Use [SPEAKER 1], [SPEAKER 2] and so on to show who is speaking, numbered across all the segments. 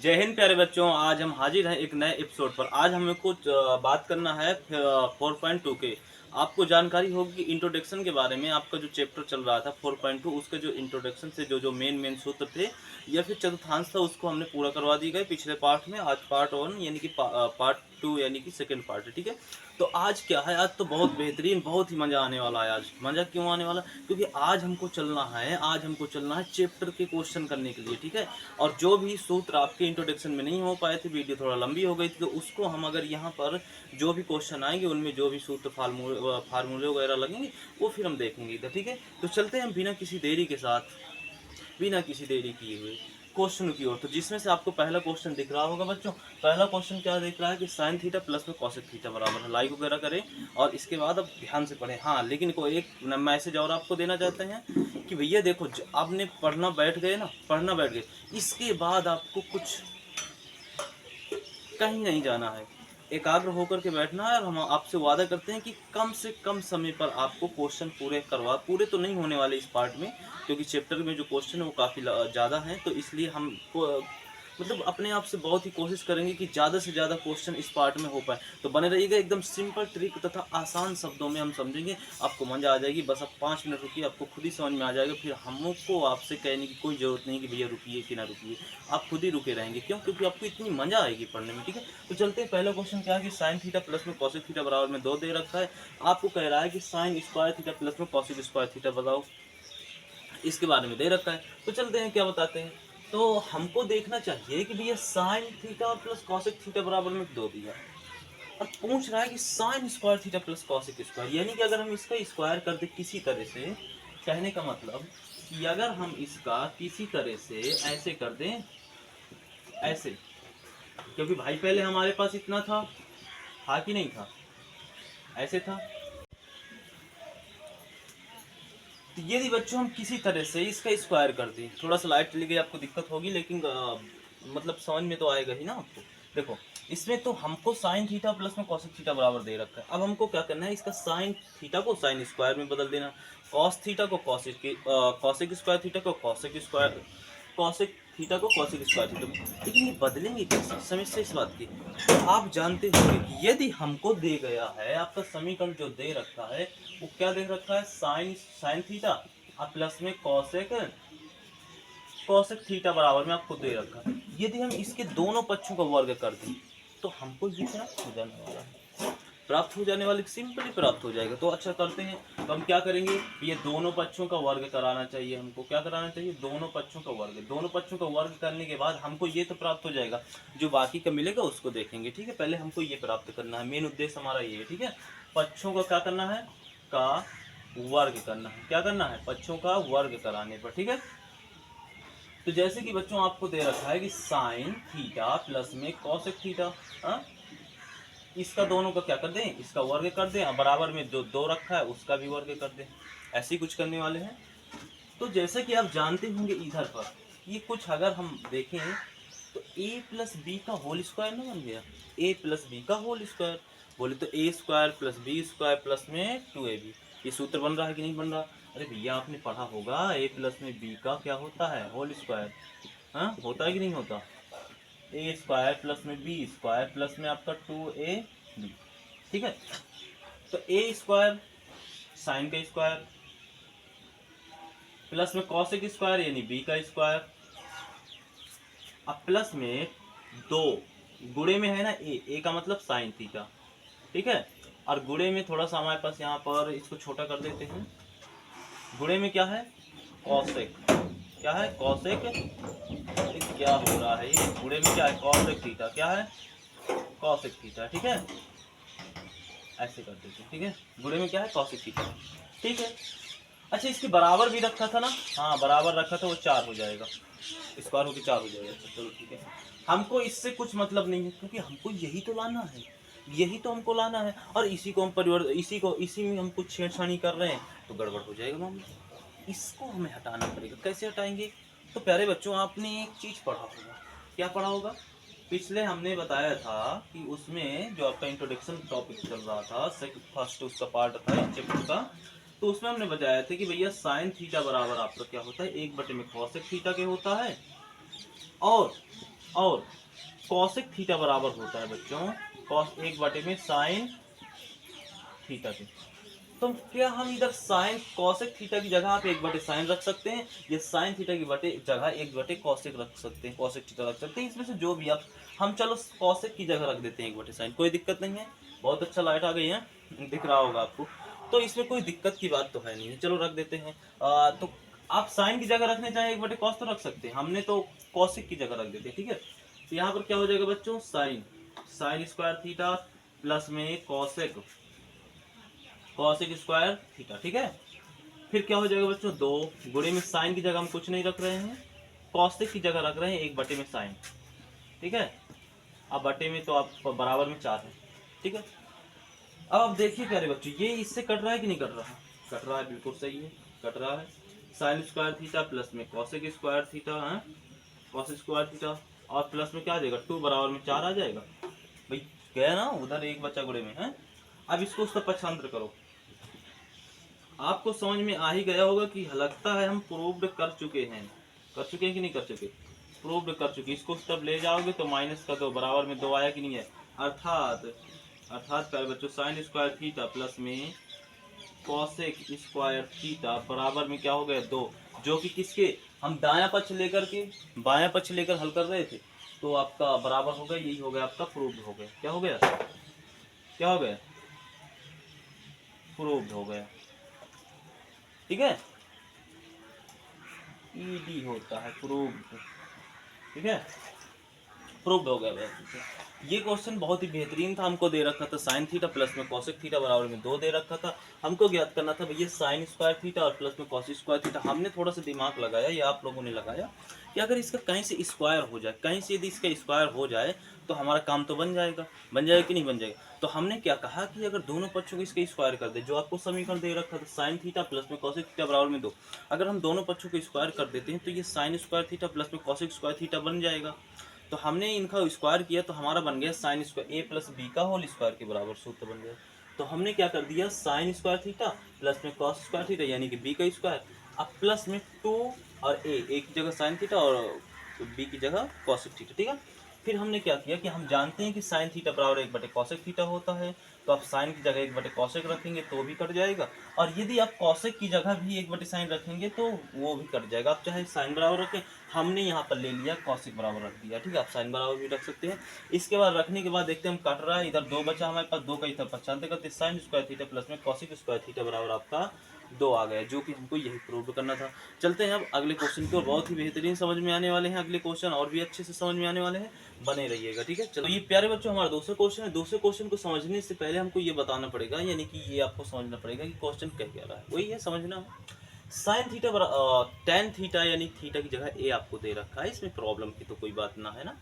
[SPEAKER 1] जय हिंद प्यारे बच्चों। आज हम हाजिर हैं एक नए एपिसोड पर। आज हमें कुछ बात करना है 4.2 के। आपको जानकारी होगी कि इंट्रोडक्शन के बारे में। आपका जो चैप्टर चल रहा था 4.2, उसके जो इंट्रोडक्शन से जो मेन सूत्र थे या फिर चतुर्थांश था, उसको हमने पूरा करवा दी गए पिछले पार्ट में। आज पार्ट 1 यानी कि पार्ट 2 यानी कि सेकेंड पार्ट है, ठीक है। तो आज क्या है, आज तो बहुत बेहतरीन, बहुत ही मज़ा आने वाला है। आज मज़ा क्यों आने वाला, क्योंकि आज हमको चलना है चैप्टर के क्वेश्चन करने के लिए, ठीक है। और जो भी सूत्र आपके इंट्रोडक्शन में नहीं हो पाए थे, वीडियो थोड़ा लंबी हो गई थी, तो उसको हम अगर यहाँ पर जो भी क्वेश्चन आएंगे उनमें जो भी सूत्र फार्मूले वगैरह लगेंगे वो फिर हम देखेंगे इधर, ठीक है। तो चलते हैं हम बिना किसी देरी किए हुए क्वेश्चन की ओर। तो जिसमें से आपको पहला क्वेश्चन दिख रहा होगा बच्चों। पहला क्वेश्चन क्या दिख रहा है कि साइन थीटा प्लस में कॉसेक थीटा बराबर है। लाइक वगैरह करें और इसके बाद अब ध्यान से पढ़ें। हाँ, लेकिन कोई एक मैसेज और आपको देना चाहते हैं कि भैया देखो, आपने पढ़ना बैठ गए, इसके बाद आपको कुछ कहीं नहीं जाना है, एकाग्र होकर के बैठना है। और हम आपसे वादा करते हैं कि कम से कम समय पर आपको क्वेश्चन पूरे तो नहीं होने वाले इस पार्ट में, क्योंकि चैप्टर में जो क्वेश्चन है वो काफ़ी ज़्यादा हैं। तो इसलिए हम मतलब अपने आप से बहुत ही कोशिश करेंगे कि ज़्यादा से ज़्यादा क्वेश्चन इस पार्ट में हो पाए। तो बने रहिएगा, एकदम सिंपल ट्रिक तथा आसान शब्दों में हम समझेंगे, आपको मज़ा आ जाएगी। बस आप 5 मिनट रुकिए, आपको खुद ही समझ में आ जाएगा। फिर हमको आपसे कहने की कोई ज़रूरत नहीं कि भैया रुकिए कि ना रुकिए, आप खुद ही रुके रहेंगे। क्यों? क्योंकि आपको इतनी मज़ा आएगी पढ़ने में, ठीक है। तो चलते हैं, पहला क्वेश्चन क्या है कि साइन थीटा प्लस में कॉसेक थीटा बराबर में 2 दे रखा है। आपको कह रहा है कि साइन स्क्वायर थीटा प्लस में कॉसेक स्क्वायर थीटा बताओ, इसके बारे में दे रखा है। तो चलते हैं क्या बताते हैं। तो हमको देखना चाहिए कि भैया sine theta plus cosec theta बराबर में 2 दिया और पूछ रहा है कि sine square theta plus cosec square, यानी कि अगर हम इसका स्क्वायर कर दे किसी तरह से, कहने का मतलब कि अगर हम इसका किसी तरह से ऐसे कर दें, ऐसे, क्योंकि भाई पहले हमारे पास इतना था कि नहीं था, ऐसे था। तो यदि बच्चों हम किसी तरह से इसका स्क्वायर कर दें, थोड़ा सा लाइट चली गई आपको दिक्कत होगी, लेकिन मतलब समझ में तो आएगा ही ना आपको। देखो, इसमें तो हमको साइन थीटा प्लस में कॉसेक थीटा बराबर दे रखा है। अब हमको क्या करना है, इसका साइन थीटा को साइन स्क्वायर में बदल देना, कॉस थीटा को कॉसेक स्क्वायर थीटा को कॉसेक थीटा को कॉसेक स्क्वायर थीटा। लेकिन ये बदलेंगे कैसे, समस्या इस बात की। तो आप जानते होंगे कि यदि हमको दे गया है, आपका समीकरण जो दे रखा है वो क्या दे रखा है, साइन थीटा और प्लस में कॉसेक थीटा बराबर में आपको दे रखा है। यदि हम इसके दोनों पक्षों का वर्ग कर दें तो हमको ये प्राप्त हो जाने वाला सिंपली प्राप्त हो जाएगा। तो अच्छा करते हैं, तो हम क्या करेंगे, ये दोनों पक्षों का वर्ग कराना चाहिए। हमको क्या कराना चाहिए, दोनों पक्षों का वर्ग। दोनों पक्षों का वर्ग करने के बाद हमको ये तो प्राप्त हो जाएगा, जो बाकी का मिलेगा उसको देखेंगे, ठीक है। पहले हमको ये प्राप्त करना है, मेन उद्देश्य हमारा ये है, ठीक है। पक्षों का क्या करना है, का वर्ग करना है। क्या करना है, पक्षों का वर्ग कराने पर, ठीक है। तो जैसे कि बच्चों आपको दे रखा है कि साइन थीटा प्लस में कॉसेक थीटा, इसका दोनों का क्या कर दें, इसका वर्ग कर दें, और बराबर में जो 2 रखा है उसका भी वर्ग कर दें। ऐसे ही कुछ करने वाले हैं। तो जैसे कि आप जानते होंगे इधर पर ये कुछ अगर हम देखें तो a प्लस बी का होल स्क्वायर ना बन गया, a प्लस बी का होल स्क्वायर। बोले तो a square plus b square plus में 2ab, ये सूत्र बन रहा है कि नहीं बन रहा। अरे भैया आपने पढ़ा होगा a प्लस में b का क्या होता है, होल स्क्वायर। हाँ, होता है कि नहीं होता, ए स्क्वायर प्लस में बी स्क्वायर प्लस में आपका 2ab, ठीक है। तो ए स्क्वायर साइन का स्क्वायर प्लस में कॉसेक स्क्वायर यानी बी का स्क्वायर, अब प्लस में 2 गुणे में है ना, ए का मतलब साइन थीटा, ठीक है। और गुणे में थोड़ा सा हमारे पास यहाँ पर इसको छोटा कर देते हैं, गुणे में क्या है, कॉसेक, क्या है, कॉसेक, क्या हो रहा है ये, गुणे में क्या है, कॉसेक थीटा, क्या है, कॉसेक थीटा, ठीक है। ऐसे कर देते हैं, ठीक है। गुणे में क्या है, कॉसेक थीटा, ठीक है। अच्छा, इसके बराबर भी रखा था ना, हाँ बराबर रखा था, वो 4 हो जाएगा, स्क्वायर होकर 4 हो जाएगा। चलो ठीक है, हमको इससे कुछ मतलब नहीं है, क्योंकि हमको यही तो लाना है, यही तो हमको लाना है। और इसी को हम इसी में हम कुछ छेड़छाड़ी कर रहे हैं तो गड़बड़ हो जाएगा मामला। इसको हमें हटाना पड़ेगा। कैसे हटाएंगे, तो प्यारे बच्चों आपने एक चीज़ पढ़ा होगा, क्या पढ़ा होगा, पिछले हमने बताया था कि उसमें जो आपका इंट्रोडक्शन टॉपिक चल रहा था, फर्स्ट उसका पार्ट था इस चैप्टर का, तो उसमें हमने बताया था कि भैया साइन थीटा बराबर आपका क्या होता है, 1/में कॉसेक थीटा के होता है, और और कॉसेक थीटा बराबर होता है बच्चों कॉस 1 में साइन थीटा के। तो क्या हम इधर साइन कॉसेक थीटा की जगह आप 1/sin रख सकते हैं, या साइन थीटा की जगह 1/कॉसेक रख सकते हैं, कॉसेक थीटा रख सकते हैं, इसमें से जो भी आप, हम चलो कॉसेक की जगह रख देते हैं 1/sin, कोई दिक्कत नहीं है। बहुत अच्छा, लाइट आ गई है, दिख रहा होगा आपको, तो इसमें कोई दिक्कत की बात तो है नहीं है, चलो रख देते हैं। तो आप साइन की जगह रखने चाहे 1/cos तो रख सकते हैं, हमने तो कॉसेक की जगह रख देते हैं, ठीक है। तो यहाँ पर क्या हो जाएगा बच्चों, साइन स्क्वायर थीटा प्लस में कॉसेक स्क्वायर थीटा, ठीक है। फिर क्या हो जाएगा बच्चों, 2 गुणे में साइन की जगह हम कुछ नहीं रख रहे हैं, कॉसेक की जगह रख रहे हैं 1/में साइन, ठीक है। अब बटे में तो आप बराबर में 4 है, ठीक है। अब आप देखिए प्यारे बच्चों, ये इससे कट रहा है कि नहीं कट रहा, कट रहा है, बिल्कुल सही है, कट रहा है। साइन स्क्वायर थीटा प्लस में कॉसेक स्क्वायर थीटा है, कॉसेक स्क्वायर थीटा, और प्लस में क्या आ जाएगा 2 बराबर में 4 आ जाएगा भाई, गया ना, उधर 1 बचा गुणे में है। अब इसको उसका पक्षांतर करो, आपको समझ में आ ही गया होगा कि लगता है हम प्रूव्ड कर चुके हैं कि नहीं कर चुके, प्रूव्ड कर चुके। इसको तब ले जाओगे तो माइनस का 2 बराबर में 2 आया कि नहीं है, अर्थात प्यारे बच्चों साइन स्क्वायर थीटा प्लस में कॉसेक स्क्वायर थीटा बराबर में क्या हो गया 2, जो कि किसके, हम दायां पक्ष लेकर के बायां पक्ष लेकर हल कर रहे थे, तो आपका बराबर हो गया, यही हो गया आपका प्रूव्ड हो गया, क्या हो गया, क्या हो गया, प्रूव्ड हो गया, ठीक है। ईडी होता है प्रूव्ड, ठीक है, प्रूव्ड हो गया भैया। ये क्वेश्चन बहुत ही बेहतरीन था, हमको दे रखा था साइन थीटा प्लस में कॉसेक थीटा बराबर में 2 दे रखा था, हमको ज्ञात करना था भैया साइन स्क्वायर थीटा और प्लस में कॉसेक स्क्वायर थीटा। हमने थोड़ा सा दिमाग लगाया, या आप लोगों ने लगाया, कि अगर इसका कहीं से स्क्वायर हो जाए, कहीं से यदि इसका स्क्वायर हो जाए तो हमारा काम तो बन जाएगा कि नहीं बन जाएगा। तो हमने क्या कहा कि अगर दोनों पक्षों को इसका स्क्वायर कर दे, जो आपको समीकरण दे रखा था साइन थीटा प्लस में कॉसेक थीटा बराबर में 2, अगर हम दोनों पक्षों को स्क्वायर कर देते हैं तो ये साइन स्क्वायर थीटा प्लस में कॉसेक स्क्वायर थीटा बन जाएगा। तो हमने इनका स्क्वायर किया तो हमारा बन गया साइन स्क्वायर ए प्लस बी का होल स्क्वायर के बराबर सूत्र बन गया। तो हमने क्या कर दिया, साइन स्क्वायर थीटा प्लस में कॉस स्क्वायर थीटा यानी कि बी का स्क्वायर, अब प्लस में 2 और ए, एक की जगह साइन थीटा और बी की जगह कॉसेक थीटा, ठीक है। फिर हमने क्या किया कि हम जानते हैं कि साइन थीटा बराबर 1/कॉसेक थीटा होता है, तो आप साइन की जगह 1/कॉसेक रखेंगे तो भी कट जाएगा, और यदि आप कॉसेक की जगह भी 1/साइन रखेंगे तो वो भी कट जाएगा। आप चाहे साइन बराबर रखें, हमने यहाँ पर ले लिया कॉसेक बराबर रख दिया, ठीक है। आप साइन बराबर भी रख सकते हैं। इसके बाद रखने के बाद देखते हैं हम कट रहा है, इधर 2 बचा हमारे पास, 2 का इधर पक्षांतर करते, साइन स्क्वायर थीटा प्लस में कॉसेक स्क्वायर थीटा बराबर आपका 2 आ गया, जो कि हमको यही प्रूव करना था। चलते हैं अब अगले क्वेश्चन की ओर, बहुत ही बेहतरीन समझ में आने वाले हैं अगले क्वेश्चन, और भी अच्छे से समझ में आने वाले हैं, बने रहिएगा, ठीक है। चलो ये प्यारे बच्चों हमारा दूसरा क्वेश्चन है। दूसरे क्वेश्चन को समझने से पहले हमको ये बताना पड़ेगा, यानी कि ये आपको समझना पड़ेगा कि क्वेश्चन कह क्या रहा है, वही है समझना। साइन थीटा टेन थीटा यानी थीटा की जगह ए आपको दे रखा है, इसमें प्रॉब्लम की तो कोई बात ना है ना,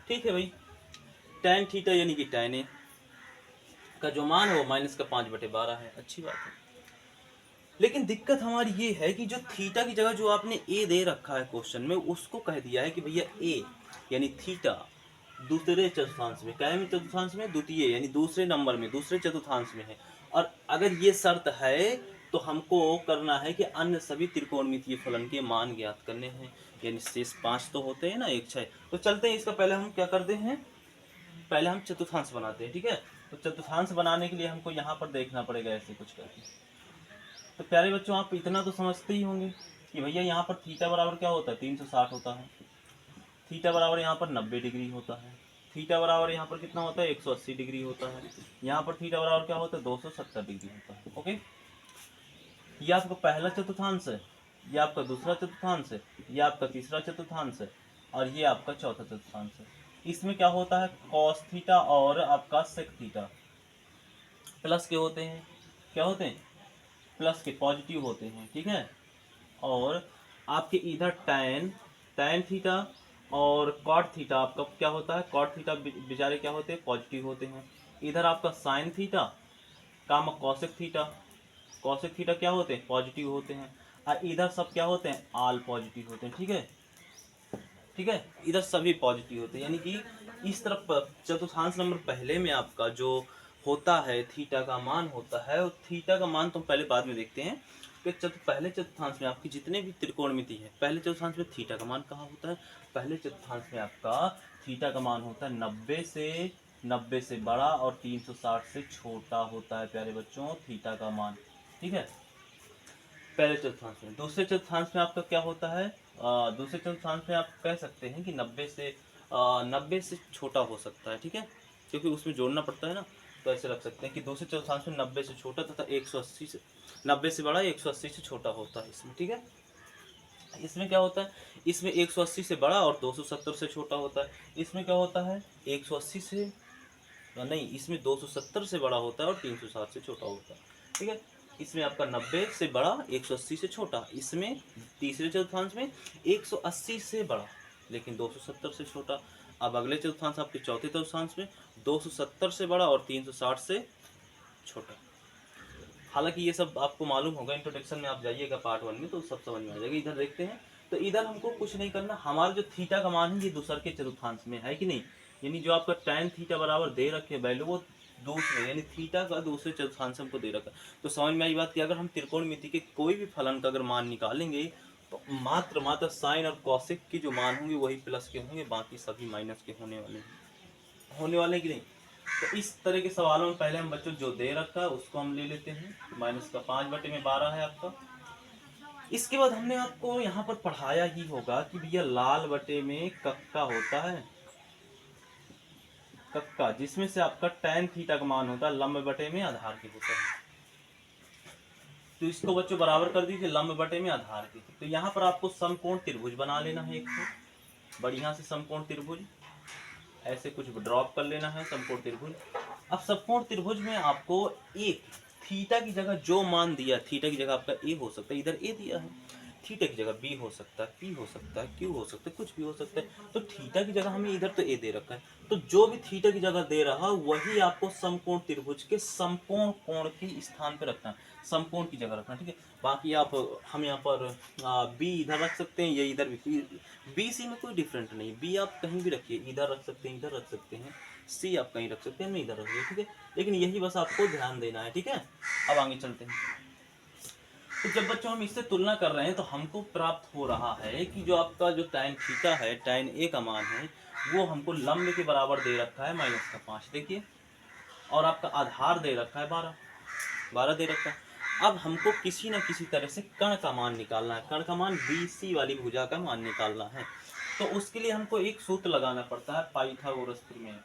[SPEAKER 1] ठीक है भाई। टेन थीटा यानी कि टेन ए का जो मान है वो -5/12 है, अच्छी बात है। लेकिन दिक्कत हमारी ये है कि जो थीटा की जगह जो आपने ए दे रखा है क्वेश्चन में, उसको कह दिया है कि भैया ए यानी थीटा दूसरे चतुर्थांश में, क्या में चतुर्थांश में, द्वितीय यानी दूसरे नंबर में, दूसरे चतुर्थांश में है। और अगर ये शर्त है तो हमको करना है कि अन्य सभी त्रिकोणमितीय फलन के मान ज्ञात करने हैं, यानी शेष 5 तो होते हैं ना, 1 6। तो चलते हैं, इसका पहले हम क्या करते हैं, पहले हम चतुर्थांश बनाते हैं, ठीक है। तो चतुर्थांश बनाने के लिए हमको यहाँ पर देखना पड़ेगा ऐसे कुछ करके। तो प्यारे बच्चों आप इतना तो समझते ही होंगे कि भैया यहाँ पर थीटा बराबर क्या होता है, 360 होता है, थीटा बराबर यहाँ पर 90 डिग्री होता है, थीटा बराबर यहाँ पर कितना होता है 180 डिग्री होता है, यहाँ पर थीटा बराबर क्या होता है 270 डिग्री होता है। ओके, ये आपका पहला चतुर्थांश है, ये आपका दूसरा चतुर्थांश है, ये आपका तीसरा चतुर्थांश है, और ये आपका चौथा चतुर्थांश है। इसमें क्या होता है, कॉस थीटा और आपका सेक थीटा प्लस के होते हैं, क्या होते हैं, प्लस के, पॉजिटिव होते हैं, ठीक है। और आपके इधर टैन थीटा और कॉट थीटा आपका क्या होता है, कॉट थीटा बेचारे क्या होते हैं, पॉजिटिव होते हैं। इधर आपका साइन थीटा काम कॉसेक थीटा क्या होते हैं, पॉजिटिव होते हैं। और इधर सब क्या होते हैं, आल पॉजिटिव होते हैं, ठीक है, ठीक है। इधर सभी पॉजिटिव होते हैं, यानी कि इस तरफ चतुर्थांश नंबर पहले में आपका जो होता है थीटा का मान होता है, और थीटा का मान तो हम पहले बाद में देखते हैं। आपके पहले चतुर्थांश में आपकी जितने भी त्रिकोणमिति है, पहले चतुर्थांश में थीटा का मान कहाँ होता है? पहले चतुर्थांश में आपका थीटा का मान होता है 90 से बड़ा और 360 से छोटा होता है प्यारे बच्चों, थीटा का मान। ठीक है, पहले चतुर्थांश में। दूसरे चतुर्थांश में आपका क्या होता है? दूसरे चतुर्थांश में आप कह सकते हैं कि 90 से छोटा हो सकता है। ठीक है, क्योंकि उसमें जोड़ना पड़ता है ना, तो ऐसे रख सकते हैं कि दूसरे चतुर्थांश में 90 से छोटा तथा 180 से 90 से बड़ा 180 से छोटा होता है इसमें। ठीक है, इसमें क्या होता है? इसमें 180 से बड़ा और 270 से छोटा होता है। इसमें क्या होता है? 180 से नहीं, इसमें 270 से बड़ा होता है और 360 से छोटा होता है। ठीक है, इसमें आपका 90 से बड़ा 180 से छोटा, इसमें तीसरे चतुर्थांश में 180 से बड़ा लेकिन 270 से छोटा। अब अगले चतुर्थांश आपके चौथे चतुर्थांश में 270 से बड़ा और 360 से छोटा। हालांकि ये सब आपको मालूम होगा, इंट्रोडक्शन में आप जाइएगा पार्ट 1 में तो सब समझ में आ जाएगा। इधर देखते हैं, तो इधर हमको कुछ नहीं करना, हमारा जो थीटा का मान है ये दूसरे के चतुर्थांश में है कि नहीं, यानी जो आपका tan थीटा बराबर दे रखे वैल्यू वो दूसरे यानी थीटा का दूसरे चतुर्थांश हमको दे रखा। तो समझ में आई बात कि अगर हम त्रिकोणमिति के कोई भी फलन का अगर मान निकालेंगे तो मात्र साइन और कॉसेक की जो मान होंगे वही प्लस के होंगे, बाकी सभी माइनस के होने वाले कि नहीं। तो इस तरह के सवालों में पहले हम बच्चों जो दे रखा है उसको हम ले लेते हैं, माइनस का 5/12 है आपका। इसके बाद हमने आपको यहाँ पर पढ़ाया ही होगा कि भैया लाल बटे में कक्का होता है, कक्का जिसमें से आपका tan थीटा का मान होता है लंब बटे में आधार के होता है। तो इसको बच्चों बराबर कर दीजिए लंब बटे में आधार के। तो यहाँ पर आपको समकोण त्रिभुज बना लेना है एक तो बढ़िया से समकोण त्रिभुज, ऐसे कुछ ड्रॉप कर लेना है समकोण त्रिभुज। अब समकोण त्रिभुज में आपको एक थीटा की जगह जो मान दिया, थीटा की जगह आपका ए हो सकता है, इधर ए दिया है, थीटा की जगह बी हो सकता है, पी हो सकता है, क्यू हो सकता है, कुछ भी हो सकता है। तो थीटा की जगह हमें इधर तो ए दे रखा है, तो जो भी थीटा की जगह दे रहा वही आपको समकोण त्रिभुज के समकोण कोण के स्थान पे रखना है, समकोण की जगह रखना। ठीक है, बाकी आप हम यहाँ पर बी इधर रख सकते हैं, ये इधर भी, बी सी में कोई डिफरेंट नहीं, बी आप कहीं भी रखिए, इधर रख सकते हैं, इधर रख सकते हैं, सी आप कहीं रख सकते हैं, मैं इधर रख दिया। ठीक है, लेकिन यही बस आपको ध्यान देना है। ठीक है, अब आगे चलते हैं। तो जब बच्चों हम इससे तुलना कर रहे हैं तो हमको प्राप्त हो रहा है कि जो आपका जो tan थीटा है, tan ए का मान है वो हमको लंब के बराबर दे रखा है -5, देखिए, और आपका आधार दे रखा है 12 दे रखा है। अब हमको किसी न किसी तरह से कर्ण का मान निकालना है, कर्ण का मान BC वाली भुजा का मान निकालना है। तो उसके लिए हमको एक सूत्र लगाना पड़ता है पाइथागोरस प्रमेय,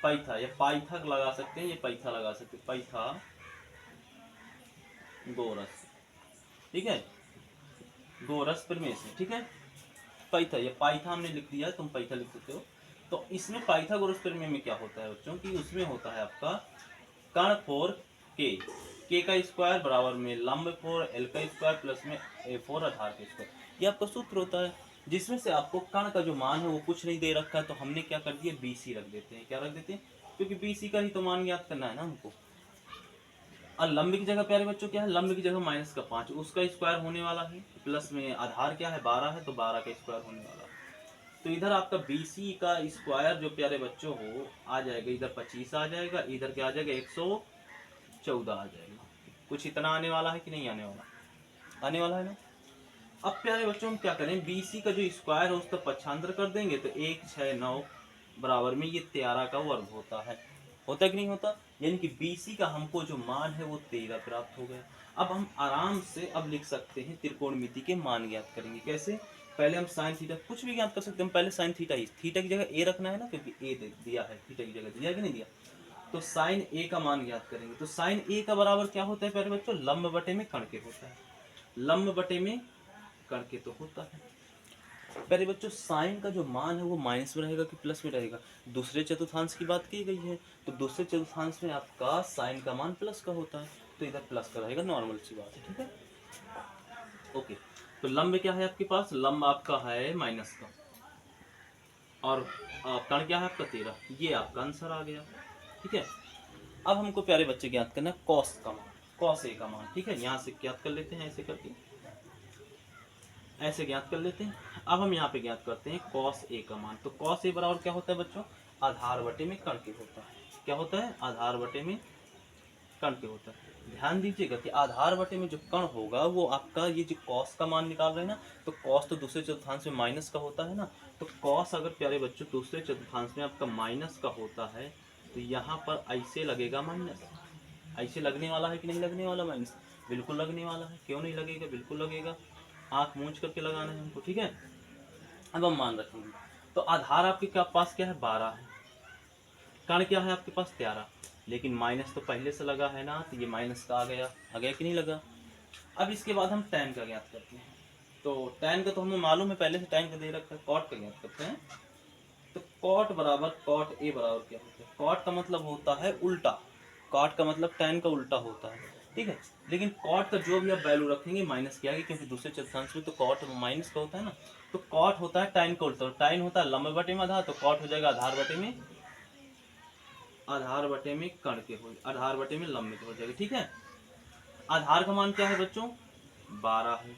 [SPEAKER 1] पाइथा या पाइथा लगा सकते हैं, ये पाइथा लगा सकते हैं, पाइथागोरस। ठीक है, गोरस प्रमेय से। ठीक है, पाइथा या पाइथा हमने लिख दिया है, तुम पाइथा लिख सकते हो। तो इसमें पाइथागोरस प्रमेय में क्या होता है बच्चों की, उसमें होता है आपका कर्ण फोर के का स्क्वायर बराबर में लंब फोर एल का स्क्वायर प्लस में ए फोर आधार का स्क्वायर, ये आपका सूत्र होता है। जिसमें से आपको कर्ण का जो मान है वो कुछ नहीं दे रखा है, तो हमने क्या कर दिया, BC रख देते हैं। क्या रख देते हैं, क्योंकि BC का ही तो मान ज्ञात करना है ना हमको। और लंब की जगह प्यारे बच्चों क्या है, लंब की जगह -5 उसका स्क्वायर होने वाला है, प्लस में आधार क्या है 12 है, तो 12 का स्क्वायर होने वाला है। तो इधर आपका BC का स्क्वायर जो प्यारे बच्चों हो आ जाएगा, इधर 25 आ जाएगा, इधर क्या आ जाएगा 114 आ जाएगा। कुछ इतना आने वाला है कि नहीं आने वाला, आने वाला है ना। अब प्यारे बच्चों हम क्या करें, BC का जो स्क्वायर है उसका पक्षांतर कर देंगे तो 169 बराबर में ये 13 का वर्ग होता है कि नहीं होता, यानी कि BC का हमको जो मान है वो 13 प्राप्त हो गया। अब हम आराम से अब लिख सकते हैं त्रिकोणमिति के मान ज्ञात करेंगे। कैसे, पहले हम साइन थीटा कुछ भी ज्ञात कर सकते हैं, हम पहले साइन थीटा ही, थीटा की जगह ए रखना है ना, क्योंकि ए दिया है, थीटा की जगह दिया कि नहीं दिया। तो साइन ए का मान ज्ञात करेंगे, तो साइन ए का बराबर क्या होता है प्यारे बच्चों, लंब बटे में कर्ण के होता है, लंब बटे में कर्ण के तो होता है। पहले बच्चों साइन का जो मान है वो माइनस में रहेगा कि प्लस में रहेगा, दूसरे चतुर्थांश की बात की गई है, तो दूसरे चतुर्थांश में आपका साइन का मान प्लस का होता है, तो इधर प्लस का रहेगा, नॉर्मल सी बात है। ठीक है, ओके। तो लंब क्या है आपके पास, लंब आपका है माइनस का, और कर्ण क्या है आपका 13, ये आपका आंसर आ गया। ठीक है, अब हमको प्यारे बच्चे ज्ञात करना है कॉस का मान, कॉस ए का मान। ठीक है, यहाँ से ज्ञात कर लेते हैं, ऐसे करके ऐसे ज्ञात कर लेते हैं। अब हम यहाँ पे ज्ञात करते हैं कॉस ए का मान। तो कॉस ए बराबर क्या होता है बच्चों, आधार बटे में कर्ण के होता है। क्या होता है, आधार बटे में कर्ण के होता है। ध्यान दीजिएगा कि आधार बटे में जो कण होगा वो आपका, ये जो कॉस का मान निकाल रहे हैं ना, तो कॉस तो दूसरे चतुर्थांश में माइनस का होता है ना, तो कॉस अगर प्यारे बच्चों दूसरे चतुर्थांश में आपका माइनस का होता है तो यहाँ पर ऐसे लगेगा माइनस। ऐसे लगने वाला है कि नहीं लगने वाला माइनस? बिल्कुल लगने वाला है। क्यों नहीं लगेगा? बिल्कुल लगेगा। आंख मूंझ करके लगाना है हमको, ठीक है। अब हम मान रखेंगे तो आधार आपके क्या पास क्या है? 12 है। कण क्या है आपके पास? 13। लेकिन माइनस तो पहले से लगा है ना, तो ये माइनस का आ गया कि नहीं लगा? अब इसके बाद हम tan का ज्ञात करते हैं। तो tan का तो हमें मालूम है, पहले से tan का दे रखा है। cot का ज्ञात करते हैं। तो cot बराबर cot a बराबर क्या होता है? cot का मतलब होता है उल्टा, cot का मतलब tan का उल्टा होता है, ठीक है। लेकिन cot का जो भी आप वैल्यू रखेंगे माइनस के आगे, क्योंकि दूसरे चतुर्थांश में तो cot माइनस का होता है ना, तो cot होता है tan का उल्टा। tan होता है लंब बटे में आधार, तो cot हो जाएगा आधार बटे में कण के हो, आधार बटे में लंब के हो जाएगा, ठीक है। आधार का मान क्या है बच्चों? 12 है।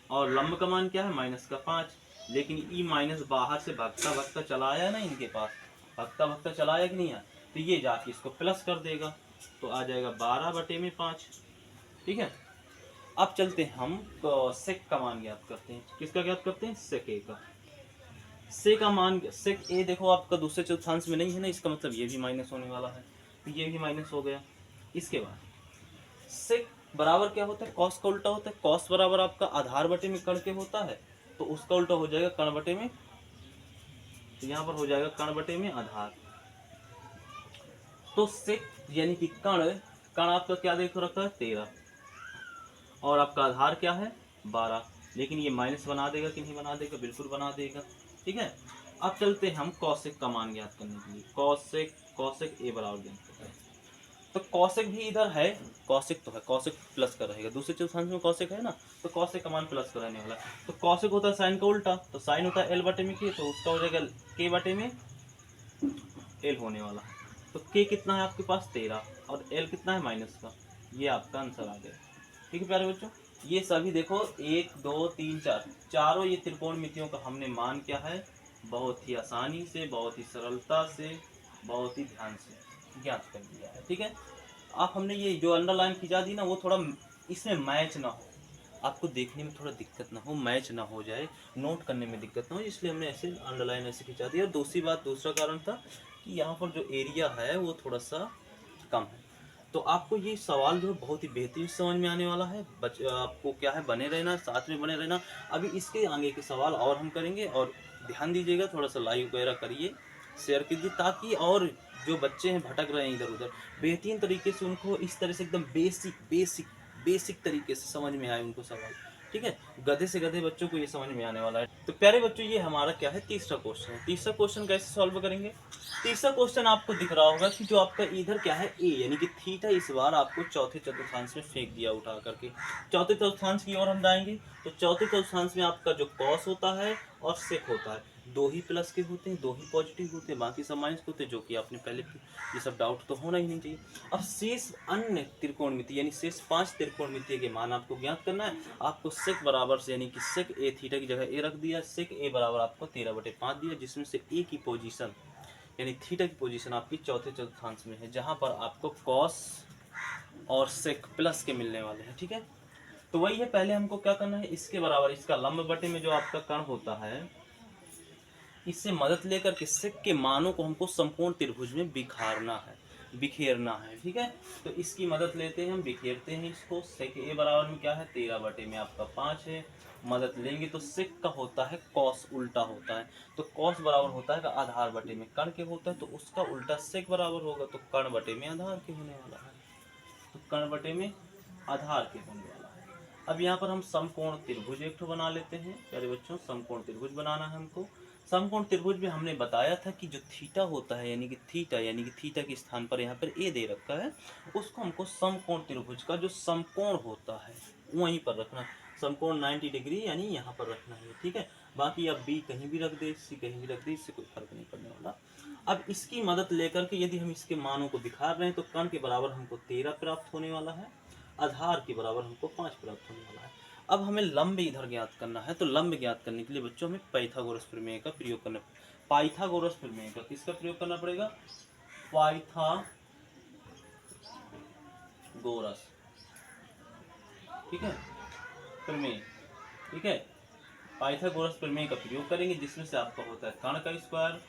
[SPEAKER 1] और लंब का मान क्या है? माइनस का 5। लेकिन ई माइनस बाहर से भागता भागता चला आया ना इनके पास, भागता भागता चला आया कि नहीं आया, तो ये जाके इसको प्लस कर देगा, तो आ जाएगा 12/5, ठीक है। अब चलते हैं हम सेक का मान ज्ञात करते हैं। किसका ज्ञात करते हैं? सेक ए का। से का मान, सेक ए देखो आपका दूसरे चतुर्थांश में नहीं है ना, इसका मतलब ये भी माइनस होने वाला है, तो ये भी माइनस हो गया। इसके बाद सेक बराबर क्या होता है? कॉस का उल्टा होता है। कॉस बराबर आपका आधार बटे में कण के होता है, तो उसका उल्टा हो जाएगा कण बटे में, तो यहाँ पर हो जाएगा कण बटे में आधार। तो सेक यानी कि कण, कण आपका क्या देखो रखा है? 13, और आपका आधार क्या है? 12। लेकिन ये माइनस बना देगा कि नहीं बना देगा? बिल्कुल बना देगा, ठीक है। अब चलते हैं हम कॉसेक का मान ज्ञात करने के लिए। कॉसेक ए बराबर ज्ञात करते हैं। तो कॉसेक भी इधर है, कॉसेक तो है, कॉसेक प्लस का रहेगा, दूसरे चतुर्थांश में कॉसेक है ना, तो कॉसेक का मान प्लस का रहने वाला है। तो कॉसेक होता है साइन का उल्टा, तो साइन होता है एल बटे में के, तो उसका हो जाएगा के बटे में एल होने वाला है। तो के कितना है आपके पास? 13, और एल कितना है? माइनस का। ये आपका आंसर आ गया, ठीक है प्यारे बच्चों। ये सभी देखो 1 2 3 4, चारों ये त्रिकोणमितियों का हमने मान क्या है, बहुत ही आसानी से, बहुत ही सरलता से, बहुत ही ध्यान से ज्ञात कर दिया है, ठीक है। आप हमने ये जो अंडरलाइन खिंचा दी ना, वो थोड़ा इसमें मैच ना हो, आपको देखने में थोड़ा दिक्कत ना हो, मैच ना हो जाए, नोट करने में दिक्कत ना हो, इसलिए हमने ऐसे अंडरलाइन ऐसे खिंचा दी। और दूसरा कारण था कि यहाँ पर जो एरिया है वो थोड़ा सा कम है। तो आपको ये सवाल जो है बहुत ही बेहतरीन समझ में आने वाला है। आपको क्या है, बने रहना, साथ में बने रहना। अभी इसके आगे के सवाल और हम करेंगे, और ध्यान दीजिएगा, थोड़ा सा लाइक वगैरह करिए, शेयर कीजिए, ताकि और जो बच्चे हैं भटक रहे हैं इधर उधर, बेहतरीन तरीके से उनको इस तरह से एकदम बेसिक तरीके से समझ में आए उनको सवाल, ठीक है। गधे से गधे बच्चों को ये समझ में आने वाला है। तो प्यारे बच्चों, ये हमारा क्या है, तीसरा क्वेश्चन है। तीसरा क्वेश्चन कैसे सॉल्व करेंगे? तीसरा क्वेश्चन आपको दिख रहा होगा कि जो आपका इधर क्या है, ए यानी कि थीटा, इस बार आपको चौथे चतुर्थांश में फेंक दिया उठा करके। चौथे चतुर्थांश की ओर हम जाएंगे, तो चौथे चतुर्थांश में आपका जो कॉस होता है और सेक होता है, दो ही प्लस के होते हैं, दो ही पॉजिटिव होते हैं, बाकी सब माइनस होते हैं, जो कि आपने पहले, ये सब डाउट तो होना ही नहीं चाहिए। अब शेष अन्य त्रिकोणमिति यानी शेष 5 त्रिकोणमिति के मान आपको ज्ञात करना है। आपको सेक बराबर से यानी कि सेक ए, थीटा की जगह ए रख दिया, सेक ए बराबर आपको 13/5 दिया, जिसमें से ए की पोजीशन यानी थीटा की पोजीशन आपकी चौथे चतुर्थांश में है, जहां पर आपको कॉस और सेक प्लस के मिलने वाले हैं, ठीक है। तो वही है, पहले हमको क्या करना है, इसके बराबर इसका लंब बटे में जो आपका कण होता है, इससे मदद लेकर के सेक के मानों को हमको संपूर्ण त्रिभुज में बिखेरना है, ठीक है। तो इसकी मदद लेते हैं, हम बिखेरते हैं इसको। सेक ए बराबर में क्या है, 13/5 है। मदद लेंगे तो सेक का होता है कॉस, उल्टा होता है, तो कॉस बराबर होता है आधार बटे में कण के होता है, तो उसका उल्टा सेक बराबर होगा, तो कण बटे में आधार के होने वाला है, तो कण बटे में आधार के होने वाला है। अब यहाँ पर हम समकोण त्रिभुज एक बना लेते हैं प्यारे बच्चों। समकोण त्रिभुज बनाना है हमको। समकोण त्रिभुज में हमने बताया था कि जो थीटा होता है, यानी कि थीटा के स्थान पर यहाँ पर ए दे रखा है, उसको हमको समकोण त्रिभुज का जो समकोण होता है वहीं पर रखना। समकोण 90 डिग्री यानी यहाँ पर रखना है, ठीक है। बाकी अब बी कहीं भी रख दे, सी कहीं भी रख दे, इससे कोई फर्क नहीं पड़ने वाला। अब इसकी मदद लेकर के यदि हम इसके मानों को दिखा रहे हैं, तो कण के बराबर हमको 13 प्राप्त होने वाला है, आधार के बराबर हमको 5 प्राप्त होने वाला है। अब हमें लंब इधर ज्ञात करना है, तो लंब ज्ञात करने के लिए बच्चों हमें पाइथागोरस प्रमेय का प्रयोग करना, पाइथागोरस प्रमेय का किसका प्रयोग करना पड़ेगा, पाइथागोरस, ठीक है, प्रमेय, ठीक है, पाइथागोरस प्रमेय का प्रयोग करेंगे, जिसमें से आपका होता है कर्ण का स्क्वायर,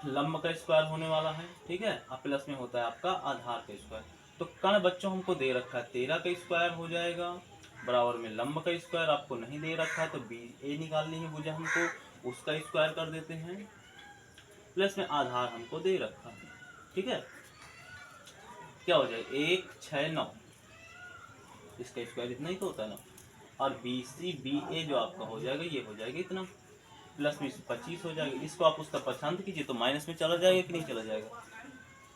[SPEAKER 1] लंब का स्क्वायर होने वाला है, ठीक है, और प्लस में होता है आपका आधार का स्क्वायर। तो कर्ण बच्चों हमको दे रखा है 13 का स्क्वायर हो जाएगा, बराबर में लंब का स्क्वायर आपको नहीं दे रखा है, तो बी ए निकालनी है भुजा हमको, उसका स्क्वायर कर देते हैं, प्लस में आधार हमको दे रखा है, ठीक है, क्या हो जाएगा 1 6 9, इसका स्क्वायर इतना ही तो होता है ना, और बी सी बी ए जो आपका हो जाएगा ये हो जाएगा इतना, प्लस में 25 हो जाएगा, इसको आप उसका पक्षांत कीजिए तो माइनस में चला जाएगा कि नहीं चला जाएगा।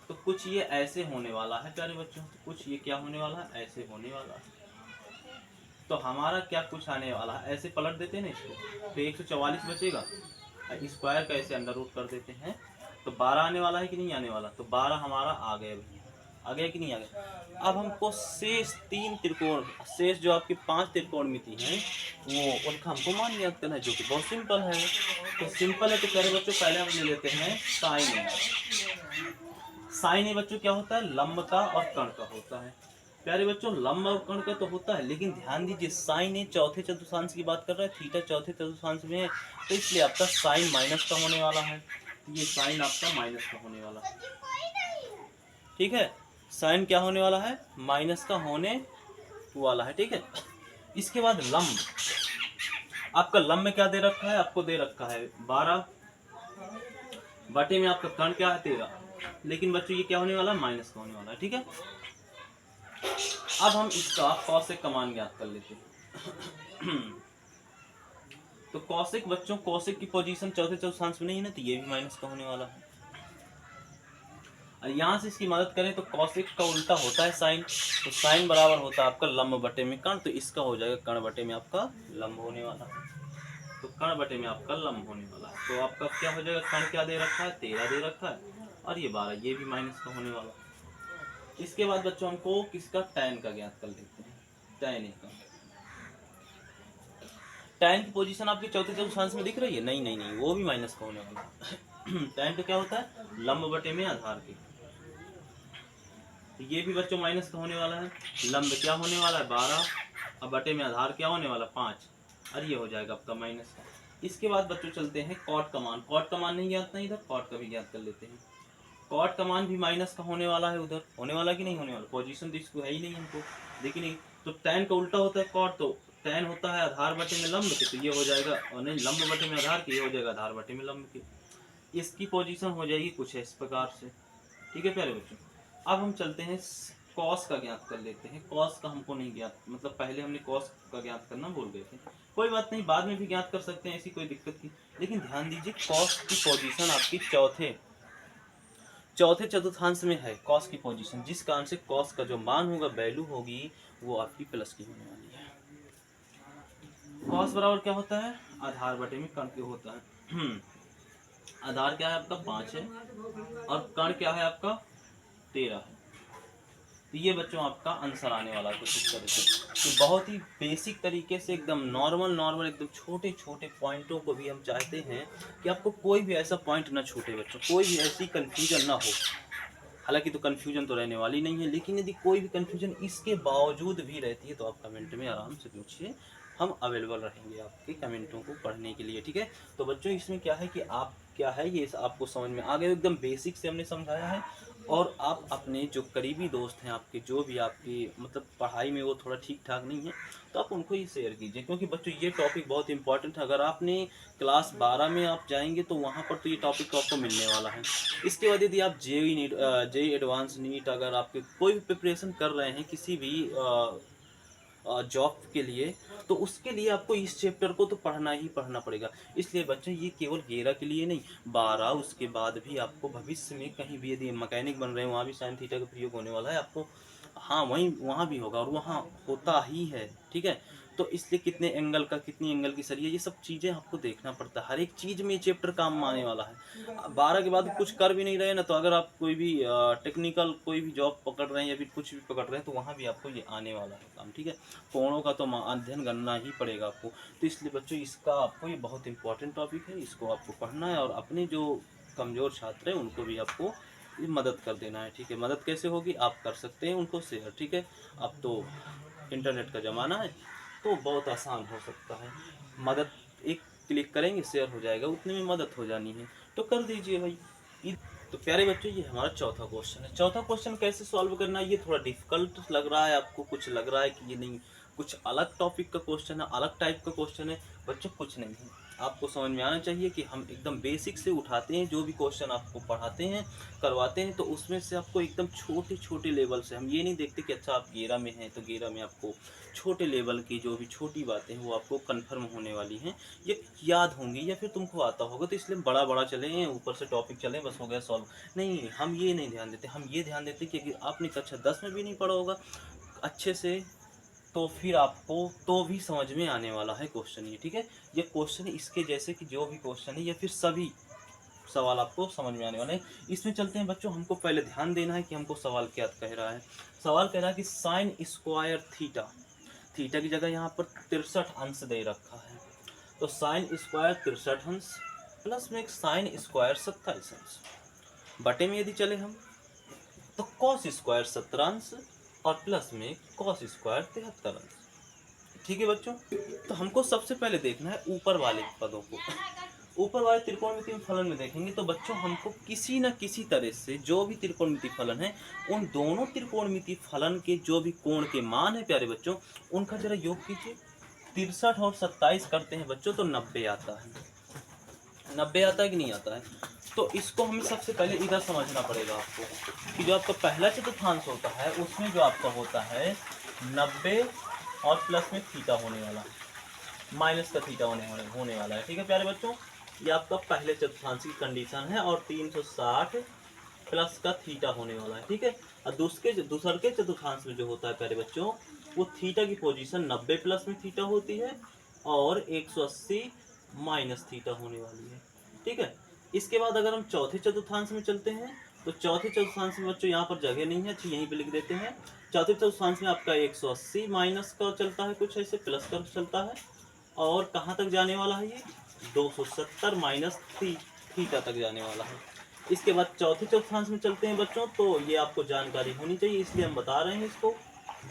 [SPEAKER 1] तो कुछ ये ऐसे होने वाला है प्यारे बच्चों, तो कुछ ये क्या होने वाला है, ऐसे होने वाला है। तो हमारा क्या कुछ आने वाला है, ऐसे पलट देते हैं ना इसको, तो 144 बचेगा, स्क्वायर का ऐसे अंडर रूट कर देते हैं, तो 12 आने वाला है कि नहीं आने वाला, तो 12 हमारा आ गया, आ गया कि नहीं आ गया। अब हमको शेष 3 त्रिकोण, शेष जो आपके 5 त्रिकोणमिति हैं वो उनका हमको मान ज्ञात करना है, जो कि बहुत सिंपल है। तो सिंपल है तो प्यारे बच्चों पहले हम ले लेते हैं साइन ए। साइन ए बच्चों क्या होता है, लंब का और कर्ण का होता है। प्यारे बच्चों लंब और कर्ण का तो होता है, लेकिन ध्यान दीजिए साइन ए चौथे चतुर्थांश की बात कर रहा है, थीटा चौथे चतुर्थांश में है, तो इसलिए आपका साइन माइनस का होने वाला है, ये साइन आपका माइनस का होने वाला है, ठीक है, साइन क्या होने वाला है, माइनस का होने वाला है, ठीक है। इसके बाद लंब, आपका लंब में क्या दे रखा है, आपको दे रखा है 12 बटे में आपका कर्ण क्या है 13, लेकिन बच्चों ये क्या होने वाला है, माइनस का होने वाला है, ठीक है। अब हम इसका कॉसेक का मान ज्ञात कर लेते हैं। तो कॉसेक बच्चों, कॉसेक की पोजीशन चौथे चतुर्थांश में नहीं है ना, तो ये भी माइनस का होने वाला है। और यहाँ से इसकी मदद करें तो कॉसेक का उल्टा होता है साइन, तो साइन बराबर होता है आपका लंब बटे में कर्ण, तो इसका हो जाएगा कर्ण बटे में आपका लंब होने वाला है, तो कर्ण बटे में आपका लंब होने वाला है। तो आपका क्या हो जाएगा, कर्ण क्या दे रखा है 13 दे रखा है, और ये 12, ये भी माइनस का होने वाला है। इसके बाद बच्चों हमको किसका, टैन का ज्ञात कर लेते हैं, टैन ए का। टैन की पोजीशन आपके चौथे चतुर्थांश में दिख रही है, नहीं नहीं नहीं, वो भी माइनस का होने वाला है। टैन का क्या होता है, लंब बटे में आधार के, तो ये भी बच्चों माइनस का होने वाला है, लंब क्या होने वाला है 12, अब बटे में आधार क्या होने वाला 5, और ये हो जाएगा आपका माइनस का। इसके बाद बच्चों चलते हैं कॉट का मान, कॉट का मान नहीं ज्ञात नहीं, इधर कॉट का भी ज्ञात कर लेते हैं। कॉट का मान भी माइनस का होने वाला है, उधर होने वाला कि नहीं होने वाला, पोजीशन तो इसको है ही नहीं हमको, देखिए नहीं, तो टैन का उल्टा होता है कॉट, तो टैन होता है आधार बटे में लंब के, तो ये हो जाएगा, और नहीं लंब बटे में आधार के, ये हो जाएगा आधार बटे में लंब के। इसकी पोजीशन हो जाएगी कुछ इस प्रकार से, ठीक है प्यारे बच्चों। अब हम चलते हैं कॉस का ज्ञात कर लेते हैं। कॉस का हमको नहीं ज्ञात, मतलब पहले हमने कॉस का ज्ञात करना भूल गए थे, कोई बात नहीं, बाद में भी ज्ञात कर सकते हैं, ऐसी कोई दिक्कत नहीं। लेकिन ध्यान दीजिए कॉस की पोजीशन आपकी चौथे चतुर्थांश में है, कॉस की पोजीशन, जिस कारण से कॉस का जो मान होगा, वैल्यू होगी, वो आपकी प्लस की होने वाली है। कॉस बराबर क्या होता है, आधार बटे में कर्ण के होता है। आधार क्या है आपका 5 है, और कर्ण क्या है आपका 13 है, तो ये बच्चों आपका आंसर आने वाला है कुछ इस तरह से। तो बहुत ही बेसिक तरीके से एकदम नॉर्मल एकदम छोटे छोटे पॉइंटों को भी हम चाहते हैं कि आपको कोई भी ऐसा पॉइंट ना छूटे बच्चों, कोई भी ऐसी कंफ्यूजन ना हो। हालांकि तो कंफ्यूजन तो रहने वाली नहीं है, लेकिन यदि कोई भी कंफ्यूजन इसके बावजूद भी रहती है तो आप कमेंट में आराम से पूछिए, हम अवेलेबल रहेंगे आपके कमेंटों को पढ़ने के लिए, ठीक है। तो बच्चों इसमें क्या है कि आप क्या है, ये आपको समझ में आ गया, एकदम बेसिक से हमने समझाया है, और आप अपने जो करीबी दोस्त हैं आपके, जो भी आपकी मतलब पढ़ाई में वो थोड़ा ठीक ठाक नहीं है, तो आप उनको ही शेयर कीजिए, क्योंकि बच्चों ये टॉपिक बहुत इंपॉर्टेंट है। अगर आपने क्लास 12 में आप जाएंगे तो वहाँ पर तो ये टॉपिक तो आपको मिलने वाला है। इसके बाद यदि आप जेई एडवांस नीट, अगर आपके कोई भी प्रिपरेशन कर रहे हैं किसी भी जॉब के लिए, तो उसके लिए आपको इस चैप्टर को तो पढ़ना ही पढ़ना पड़ेगा। इसलिए बच्चों ये केवल 11 के लिए नहीं, 12 उसके बाद भी आपको भविष्य में कहीं भी यदि मैकेनिक बन रहे हैं, वहाँ भी साइन थीटा का प्रयोग होने वाला है आपको, हाँ वहीं वहाँ भी होगा, और वहाँ होता ही है, ठीक है। तो इसलिए कितने एंगल का, कितनी एंगल की सरिया, ये सब चीज़ें आपको देखना पड़ता है, हर एक चीज़ में चैप्टर काम आने वाला है। 12 के बाद कुछ कर भी नहीं रहे ना, तो अगर आप कोई भी टेक्निकल कोई भी जॉब पकड़ रहे हैं या फिर कुछ भी पकड़ रहे हैं, तो वहाँ भी आपको ये आने वाला है काम, ठीक है। कोणों का तो अध्ययन करना ही पड़ेगा आपको। तो इसलिए बच्चों इसका आपको ये बहुत इंपॉर्टेंट टॉपिक है, इसको आपको पढ़ना है, और अपने जो कमज़ोर छात्र हैं उनको भी आपको मदद कर देना है, ठीक है। मदद कैसे होगी, आप कर सकते हैं उनको शेयर, ठीक है। अब तो इंटरनेट का ज़माना है तो बहुत आसान हो सकता है। मदद एक क्लिक करेंगे शेयर हो जाएगा, उतने में मदद हो जानी है, तो कर दीजिए भाई। इ तो प्यारे बच्चों ये हमारा चौथा क्वेश्चन है। चौथा क्वेश्चन कैसे सॉल्व करना है, ये थोड़ा डिफ़िकल्ट लग रहा है आपको, कुछ लग रहा है कि ये नहीं कुछ अलग टॉपिक का क्वेश्चन है, अलग टाइप का क्वेश्चन है। बच्चों कुछ नहीं है, आपको समझ में आना चाहिए कि हम एकदम बेसिक से उठाते हैं, जो भी क्वेश्चन आपको पढ़ाते हैं, करवाते हैं, तो उसमें से आपको एकदम छोटे-छोटे लेवल से, हम ये नहीं देखते कि अच्छा आप 11 में हैं, तो 11 में आपको छोटे लेवल की जो भी छोटी बातें हैं, वो आपको कन्फर्म होने वाली हैं, ये याद होंगी या फिर तुमको आता होगा, तो इसलिए बड़ा-बड़ा चलें, ऊपर से टॉपिक चलें, बस हो गया सॉल्व। नहीं, हम ये नहीं ध्यान देते, हम ये ध्यान देते कि अगर आपने कक्षा 10 में भी नहीं पढ़ा होगा अच्छे से, तो फिर आपको तो भी समझ में आने वाला है क्वेश्चन ये, ठीक है? ये क्वेश्चन इसके जैसे कि जो भी क्वेश्चन है या फिर सभी सवाल आपको समझ में आने वाले हैं। इसमें चलते हैं बच्चों, हमको पहले ध्यान देना है कि हमको सवाल क्या कह रहा है। सवाल कह रहा है कि साइन स्क्वायर थीटा, थीटा की जगह यहाँ पर 63 अंश दे रखा है, तो साइन स्क्वायर 63 अंश प्लस में एक साइन स्क्वायर 27 अंश, बटे में यदि चले हम तो कॉस स्क्वायर 17 अंश और प्लस में कॉस स्क्वायर 73 अंश। ठीक है बच्चों, तो हमको सबसे पहले देखना है ऊपर वाले पदों को। ऊपर वाले त्रिकोणमितीय फलन में देखेंगे तो बच्चों हमको किसी न किसी तरह से जो भी त्रिकोणमितीय फलन है, उन दोनों त्रिकोणमितीय फलन के जो भी कोण के मान है प्यारे बच्चों, उनका जरा योग कीजिए। 63 और 27 करते हैं बच्चों तो 90 आता है। 90 आता है कि नहीं आता है? तो इसको हमें सबसे पहले इधर समझना पड़ेगा आपको कि जो आपका पहला चतुर्थांश होता है उसमें जो आपका होता है 90 और प्लस में थीटा होने वाला है, माइनस का थीटा होने वाला है। ठीक है प्यारे बच्चों, ये आपका पहले चतुर्थांश की कंडीशन है और 360 प्लस का थीटा होने वाला है। ठीक है, और दूसरे के चतुर्थांश में जो होता है प्यारे बच्चों, वो थीटा की पोजीशन 90 प्लस में थीटा होती है और 180 माइनस थीटा होने वाली है। ठीक है, इसके बाद अगर हम चौथे चतुर्थांश में चलते हैं तो चौथे चतुर्थांश में बच्चों यहाँ पर जगह नहीं है, यहीं पे लिख देते हैं। चौथे चतुर्थांश में आपका 180 माइनस का चलता है, कुछ ऐसे प्लस का चलता है, और कहाँ तक जाने वाला है ये 270 माइनस थीटा तक जाने वाला है। इसके बाद चौथे चतुर्थांश में चलते हैं बच्चों, तो ये आपको जानकारी होनी चाहिए इसलिए हम बता रहे हैं इसको।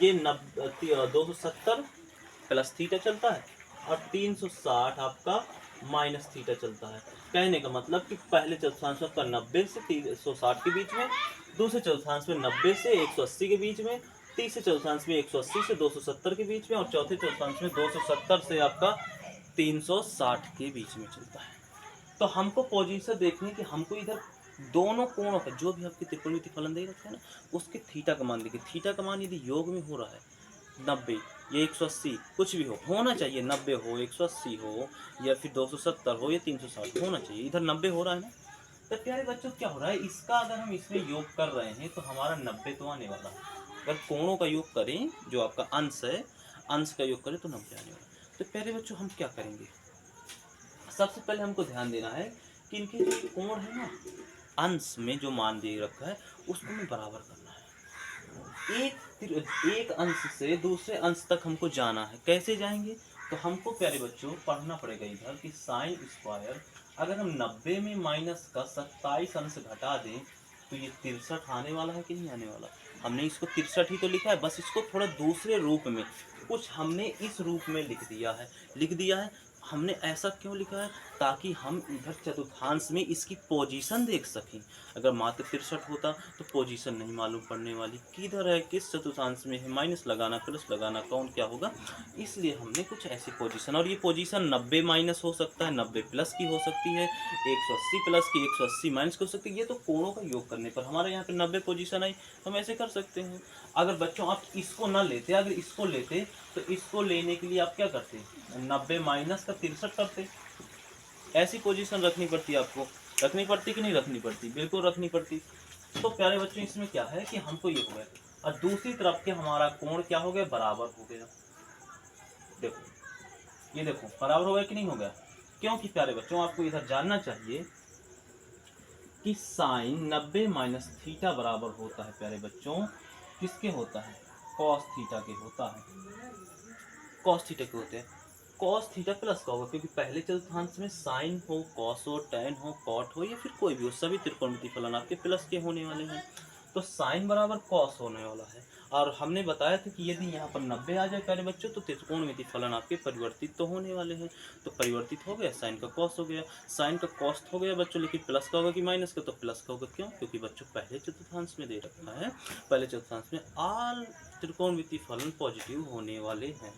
[SPEAKER 1] ये 270 प्लस थीटा चलता है और 360 आपका माइनस थीटा चलता है। कहने का मतलब कि पहले चतुर्थांश आपका 90 से 360 के बीच में, दूसरे चतुर्थांश में 90 से 180 के बीच में, तीसरे चतुर्थांश में 180 से 270 के बीच में, और चौथे चतुर्थांश में 270 से आपका 360 के बीच में चलता है। तो हमको पोजीशन देखनी है कि हमको इधर दोनों कोणों का जो भी आपके त्रिकोणमितीय फलन दे रखे हैं ना, उसके थीटा का मान देखिए। थीटा का मान यदि योग में हो रहा है 90 या 180, कुछ भी हो, होना चाहिए 90 हो, 180 हो, या फिर 270 हो या 360 होना चाहिए। इधर 90 हो रहा है ना, तो प्यारे बच्चों क्या हो रहा है, इसका अगर हम इसमें योग कर रहे हैं तो हमारा 90 तो आने वाला है। अगर कोणों का योग करें, जो आपका अंश है, अंश का योग करें तो 90 आने वाला है। तो प्यारे बच्चों हम क्या करेंगे, सबसे पहले हमको ध्यान देना है कि इनके जो कोण है ना, अंश में जो मान दे रखा है उसको हमें बराबर करना है। एक अंश से दूसरे अंश तक हमको जाना है। कैसे जाएंगे, तो हमको प्यारे बच्चों पढ़ना पड़ेगा इधर कि साइन स्क्वायर, अगर हम 90 में माइनस का 27 अंश घटा दें तो ये 63 आने वाला है कि नहीं आने वाला। हमने इसको 63 ही तो लिखा है, बस इसको थोड़ा दूसरे रूप में, कुछ हमने इस रूप में लिख दिया है। हमने ऐसा क्यों लिखा है, ताकि हम इधर चतुर्थांश में इसकी पोजीशन देख सकें। अगर मात्र 63 होता तो पोजीशन नहीं मालूम पड़ने वाली, किधर है, किस चतुर्थांश में है, माइनस लगाना प्लस लगाना कौन क्या होगा, इसलिए हमने कुछ ऐसी पोजीशन, और ये पोजीशन 90 माइनस हो सकता है, 90 प्लस की हो सकती है, 180 प्लस की, 180 माइनस की हो सकती है। ये तो कोणों का योग करने पर हमारे यहाँ पे 90 पोजीशन आई, हम ऐसे कर सकते हैं। अगर बच्चों आप इसको ना लेते, अगर इसको लेते तो इसको लेने के लिए आप क्या करते, 90 माइनस का 63 करते। ऐसी पोजीशन रखनी पड़ती, आपको रखनी पड़ती कि नहीं रखनी पड़ती, बिल्कुल रखनी पड़ती। तो प्यारे बच्चों इसमें क्या है कि हमको ये हो गया, और दूसरी तरफ के हमारा कोण क्या हो गया, बराबर हो गया। देखो ये देखो बराबर हो गया कि नहीं हो गया, क्योंकि प्यारे बच्चों आपको इधर जानना चाहिए कि साइन 90 माइनस थीटा बराबर होता है प्यारे बच्चों, किसके होता है, कॉस थीटा के होता है। कॉस थीटा के होते हैं, कॉस थीटा प्लस का होगा, क्योंकि पहले चतुर्थांश में साइन हो, कॉस हो, टैन हो, कॉट हो, या फिर कोई भी हो, सभी त्रिकोणमितीय फलन आपके प्लस के होने वाले हैं। तो साइन बराबर कॉस होने वाला है, और हमने बताया था कि यदि यहाँ पर 90 आ जाए प्यारे बच्चों तो त्रिकोणमिति फलन आपके परिवर्तित तो होने वाले हैं। तो परिवर्तित हो गया, साइन का कॉस हो गया, साइन का कॉस हो गया बच्चों, लेकिन प्लस का होगा कि माइनस का, तो प्लस का होगा। क्यों? क्योंकि बच्चों पहले चतुर्थांश में दे रखा है, पहले चतुर्थांश में ऑल त्रिकोणमिति फलन पॉजिटिव होने वाले हैं।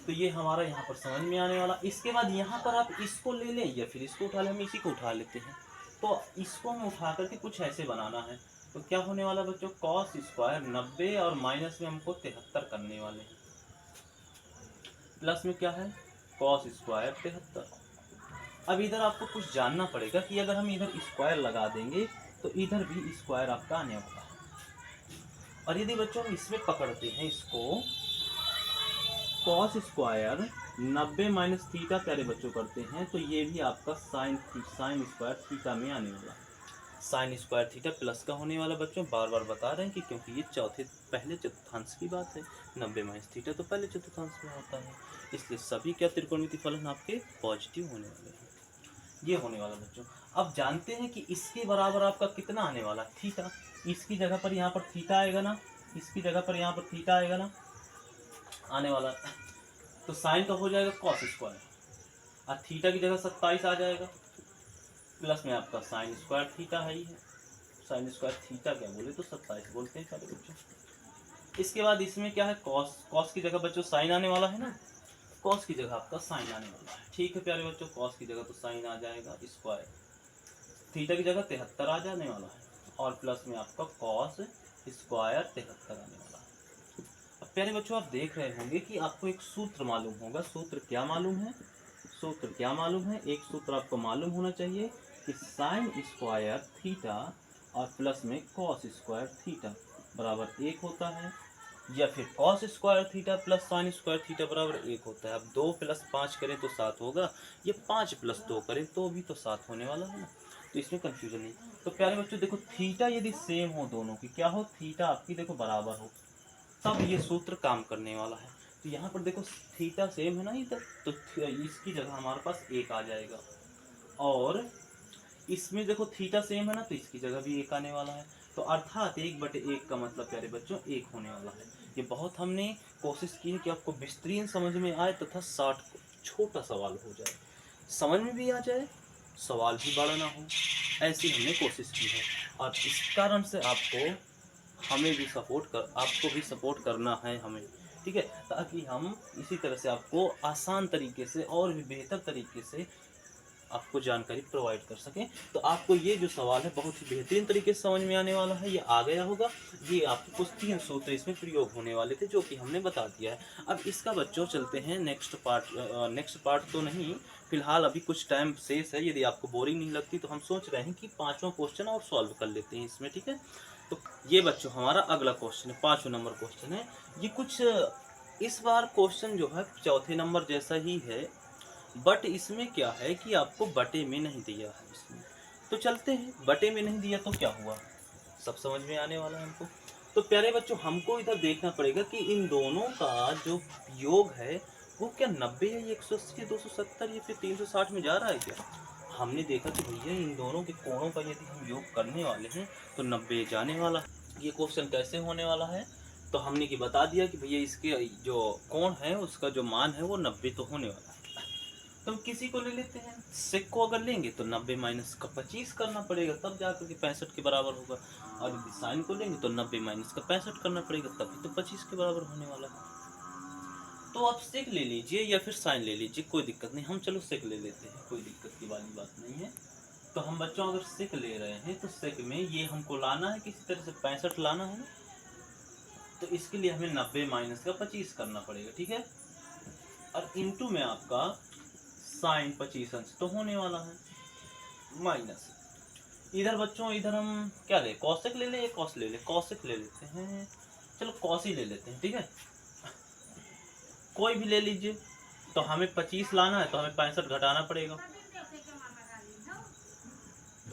[SPEAKER 1] तो ये हमारा यहाँ पर समझ में आने वाला। इसके बाद यहाँ पर आप इसको ले लें या फिर इसको उठा लें, हम इसी को उठा लेते हैं। तो इसको हमें उठा करके कुछ ऐसे बनाना है। तो क्या होने वाला बच्चों, कॉस स्क्वायर 90 और माइनस में हमको 73 करने वाले हैं, प्लस में क्या है कॉस स्क्वायर 73। अब इधर आपको कुछ जानना पड़ेगा कि अगर हम इधर स्क्वायर लगा देंगे तो इधर भी स्क्वायर आपका आने वाला है। और यदि बच्चों हम इसमें पकड़ते हैं इसको, कॉस स्क्वायर 90 माइनस थीटा प्यारे बच्चों करते हैं, तो ये भी आपका साइन स्क्वायर थीटा में आने वाला है। साइन स्क्वायर थीटा प्लस का होने वाला बच्चों, बार बार बता रहे हैं कि क्योंकि ये पहले चतुर्थांश की बात है। 90 माइनस थीटा तो पहले चतुर्थांश में होता है, इसलिए सभी क्या त्रिकोणमिति फलन आपके पॉजिटिव होने वाले हैं। ये होने वाला बच्चों। अब जानते हैं कि इसके बराबर आपका कितना आने वाला, थीटा। इसकी जगह पर यहाँ पर थीटा आएगा ना, इसकी जगह पर यहाँ पर थीटा आएगा ना, आने वाला। तो साइन का हो जाएगा कॉस स्क्वायर, और थीटा की जगह 27 आ जाएगा, प्लस में आपका साइन स्क्वायर थीटा है ही है। साइन स्क्वायर थीटा क्या बोले तो 27 बोलते हैं सारे बच्चों। इसके बाद इसमें क्या है, कॉस, कॉस की जगह बच्चों साइन आने वाला है ना, कॉस की जगह आपका साइन आने वाला है। ठीक है प्यारे बच्चों, कॉस की जगह तो साइन आ जाएगा स्क्वायर, थीटा की जगह 73 आ जाने वाला है, और प्लस में आपका कॉस स्क्वायर 73 आने वाला है। अब प्यारे बच्चों आप देख रहे होंगे कि आपको एक सूत्र मालूम होगा। सूत्र क्या मालूम है, सूत्र क्या मालूम है, एक सूत्र आपको मालूम होना चाहिए कि साइन स्क्वायर थीटा और प्लस में कॉस स्क्वायर थीटा बराबर 1 होता है, या फिर cos square theta plus sine square theta बराबर 1 होता है। अब 2 + 5 करें तो 7 होगा, ये 5 + 2 करें तो भी तो 7 होने वाला है ना, तो इसमें कंफ्यूजन नहीं। तो प्यारे बच्चों देखो, थीटा यदि सेम हो दोनों की, क्या हो, थीटा आपकी देखो बराबर हो, तब ये सूत्र काम करने वाला है। तो यहाँ पर देखो थीटा सेम है ना इधर, तो इसकी जगह हमारे पास 1 आ जाएगा, और इसमें देखो थीटा सेम है ना, तो इसकी जगह भी 1 आने वाला है। तो अर्थात 1/1 का मतलब प्यारे बच्चों 1 होने वाला है। ये बहुत हमने कोशिश की है कि आपको बेहतरीन समझ में आए तथा शॉर्ट छोटा सवाल हो जाए, समझ में भी आ जाए, सवाल भी बड़ा ना हो, ऐसी हमने कोशिश की है। और इस कारण से आपको हमें भी आपको भी सपोर्ट करना है हमें, ठीक है, ताकि हम इसी तरह से आपको आसान तरीके से और भी बेहतर तरीके से आपको जानकारी प्रोवाइड कर सकें। तो आपको ये जो सवाल है बहुत ही बेहतरीन तरीके से समझ में आने वाला है, ये आ गया होगा। ये आपको कुछ 3 सूत्र इसमें प्रयोग होने वाले थे जो कि हमने बता दिया है। अब इसका बच्चों चलते हैं नेक्स्ट पार्ट तो नहीं, फिलहाल अभी कुछ टाइम शेष है। यदि आपको बोरिंग नहीं लगती तो हम सोच रहे हैं कि 5वां क्वेश्चन और सॉल्व कर लेते हैं इसमें, ठीक है। तो ये बच्चों हमारा अगला क्वेश्चन है, 5वां नंबर क्वेश्चन है। ये कुछ इस बार क्वेश्चन जो है चौथे नंबर जैसा ही है, बट इसमें क्या है कि आपको बटे में नहीं दिया है इसमें। तो चलते हैं, बटे में नहीं दिया तो क्या हुआ, सब समझ में आने वाला है हमको। तो प्यारे बच्चों हमको इधर देखना पड़ेगा कि इन दोनों का जो योग है वो क्या 90 है, 180, 270 या फिर 360 में जा रहा है क्या। हमने देखा कि भैया इन दोनों के कोणों का यदि हम योग करने वाले हैं तो 90 जाने वाला है। ये क्वेश्चन कैसे होने वाला है, तो हमने कि बता दिया कि भैया इसके जो कोण है उसका जो मान है वो 90 तो होने वाला है। तो हम किसी को ले लेते हैं, सेक को अगर लेंगे तो 90 माइनस का 25 करना पड़ेगा, तब जाकर के 65 के बराबर होगा। और यदि साइन को लेंगे तो 90 माइनस का 65 करना पड़ेगा, तभी तो 25 के बराबर होने वाला है। तो आप सेक ले लीजिए या फिर साइन ले लीजिए, कोई दिक्कत नहीं। हम चलो सेक ले लेते हैं, कोई दिक्कत की वाली बात नहीं है। तो हम बच्चों अगर सेक ले रहे हैं तो सेक में ये हमको लाना है किसी तरह से 65 लाना है ना, तो इसके लिए हमें 90 माइनस का 25 करना पड़ेगा, ठीक है। और इंटू में आपका साइन 25 अंश तो होने वाला है, माइनस इधर बच्चों इधर हम क्या ले, कॉसेक ले ले या कॉस ले ले, कॉसेक ले लेते हैं, चलो कॉस ही ले लेते हैं, ठीक है, कोई भी ले लीजिए। तो हमें 25 लाना है तो हमें 65 घटाना पड़ेगा,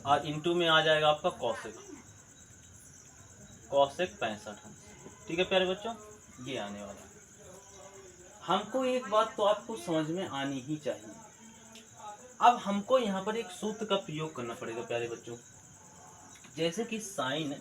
[SPEAKER 1] और इंटू में आ जाएगा आपका कॉसेक, कॉसेक 65 अंश, ठीक है प्यारे बच्चों, ये आने वाला है। हमको एक बात तो आपको समझ में आनी ही चाहिए। अब हमको यहाँ पर एक सूत्र का प्रयोग करना पड़ेगा प्यारे बच्चों, जैसे कि साइन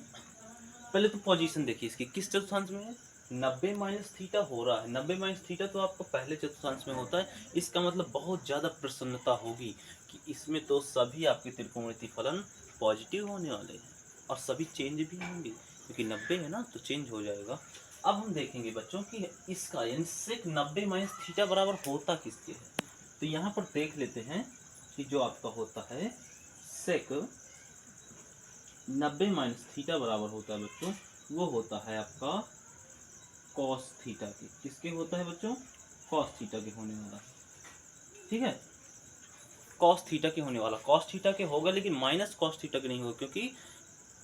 [SPEAKER 1] पहले तो पोजीशन देखिए इसकी किस चतुर्थांश में है, 90 माइनस थीटा हो रहा है। 90 माइनस थीटा तो आपको पहले चतुर्थांश में होता है। इसका मतलब बहुत ज़्यादा प्रसन्नता होगी कि इसमें तो सभी आपके त्रिकोणमितीय फलन पॉजिटिव होने वाले हैं और सभी चेंज भी होंगे, क्योंकि 90 है ना तो चेंज हो जाएगा। अब हम देखेंगे बच्चों कि इसका यानी सेक 90 माइनस थीटा बराबर होता किसके है। तो यहाँ पर देख लेते हैं कि जो आपका होता है सेक 90 माइनस थीटा बराबर होता है बच्चों, वो होता है आपका कॉस थीटा के। किसके होता है बच्चों, कॉस थीटा के होने वाला, ठीक है, कॉस थीटा के होने वाला। कॉस थीटा के होगा लेकिन माइनस कॉस थीटा के नहीं होगा, क्योंकि